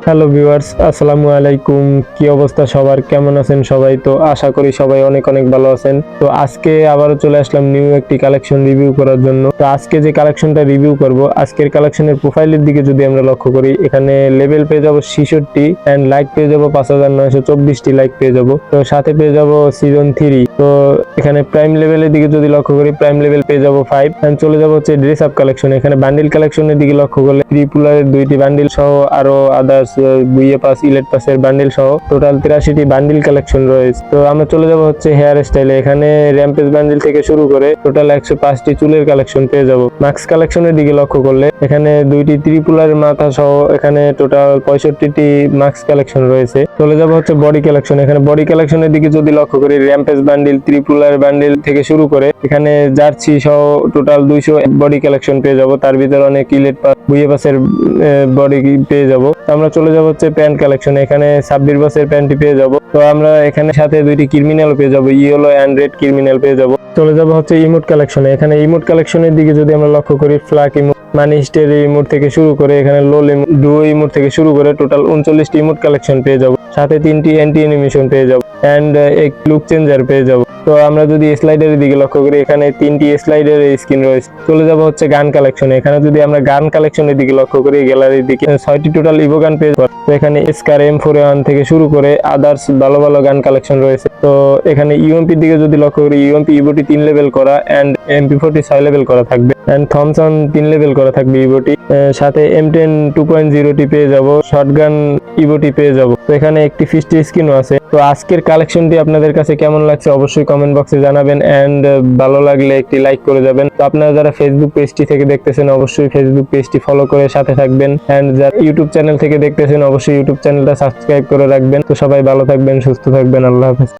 Hello viewers, আসসালামু আলাইকুম। কি অবস্থা সবার, কেমন আছেন সবাই? তো আশা করি সবাই অনেক অনেক ভালো আছেন। তো আজকে আবারও চলে আসলাম নিউ একটি কালেকশন রিভিউ করার জন্য। তো আজকে যে কালেকশনটা রিভিউ করব, আজকের কালেকশনের প্রোফাইলের দিকে যদি আমরা লক্ষ্য করি, এখানে লেভেল পেয়ে যাব 66 এন্ড লাইক পেয়ে যাব 5924টি লাইক পেয়ে যাব। তো সাথে পেয়ে যাব সিজন 3। তো এখানে প্রাইম লেভেলের দিকে যদি লক্ষ্য করি, প্রাইম লেভেল পেয়ে যাব 5 এন্ড চলে যাব হচ্ছে ড্রেস আপ কালেকশন। এখানে বান্ডিল কালেকশনের দিকে লক্ষ্য করলে ত্রিপুলারের 2টি বান্ডিল সহ আরো আদার্স বুইয়ে পাস, ইলেট পাসের বান্ডিল সহ টোটাল 83টি বান্ডিল কালেকশন রয়েছে। তো আমরা চলে যাব হচ্ছে হেয়ার স্টাইলে। এখানে র্যাম্পেজ বান্ডিল থেকে শুরু করে টোটাল 105টি চুলের কালেকশন পেয়ে যাব। মাস্ক কালেকশনের দিকে লক্ষ্য করলে এখানে 2টি ত্রিপুলারের মাথা সহ এখানে টোটাল 65টি মাস্ক কালেকশন রয়েছে। চলে যাব হচ্ছে বডি কালেকশন। এখানে বডি কালেকশনের দিকে যদি লক্ষ্য করি, র্যাম্পেজ বান্ডিল, ত্রিপুলার বান্ডিল থেকে শুরু করে এখানে জার্সি সহ টোটাল 200 বডি কালেকশন পেয়ে যাব। তার ভিতরে অনেক ইলেট পাস, বুইয়ে পাসের বডি পেয়ে যাব। আমরা চলে যাব হচ্ছে প্যান্ট কালেকশন। এখানে 26 বছরের প্যান্টটি পেয়ে যাব। তো আমরা এখানে সাথে 2টি ক্রিমিনাল পেয়ে যাব, ইয়েলো এন্ড রেড ক্রিমিনাল পেয়ে যাব। চলে যাব হচ্ছে ইমোট কালেকশনে। এখানে ইমোট কালেকশনের দিকে যদি আমরা লক্ষ্য করি, ফ্ল্যাগ ইমোট, মানি স্টের ইমোট থেকে শুরু করে এখানে লোল ইমোট, ডুও ইমোট থেকে শুরু করে টোটাল 39টি ইমোট কালেকশন পেয়ে যাব। সাথে 3টি অ্যান্টি অ্যানিমেশন পেয়ে যাব এন্ড এক লুক চেঞ্জার পেয়ে যাব। তো আমরা যদি স্লাইডারের দিকে লক্ষ্য করি, এখানে 3টি স্লাইডারের স্কিন রয়েছে। চলে যাব হচ্ছে গান কালেকশনে। এখানে যদি আমরা গান কালেকশনের দিকে লক্ষ্য করি, গ্যালারির দিকে 6টি টোটাল ইভো গান পেয়ে যাব। তো এখানে এসকার M41 থেকে শুরু করে আদার্স ভালো ভালো গান কালেকশন রয়েছে। তো এখানে ইউএমপির দিকে যদি লক্ষ্য করি, ইউএমপি ইভোটি 3 লেভেল করা এন্ড MP40 6 লেভেল করা থাকবে এন্ড থমসন 3 লেভেল করা থাকবে ইভোটি। সাথে M10 2.0টি পেয়ে যাব, শটগান ইভোটি পেয়ে যাব। তো এখানে একটি ফিস্টি স্কিনও আছে। তো আজকের কালেকশনটি আপনাদের কাছে কেমন লাগছে অবশ্যই কমেন্ট বক্সে জানাবেন এন্ড ভালো লাগলে একটি লাইক করে যাবেন। তো আপনারা যারা ফেসবুক পেজটি থেকে দেখতেছেন অবশ্যই ফেসবুক পেজটি ফলো করে সাথে থাকবেন এন্ড যারা ইউটিউব চ্যানেল থেকে দেখতেছেন অবশ্যই ইউটিউব চ্যানেলটা সাবস্ক্রাইব করে রাখবেন। তো সবাই ভালো থাকবেন, সুস্থ থাকবেন, আল্লাহ হাফেজ।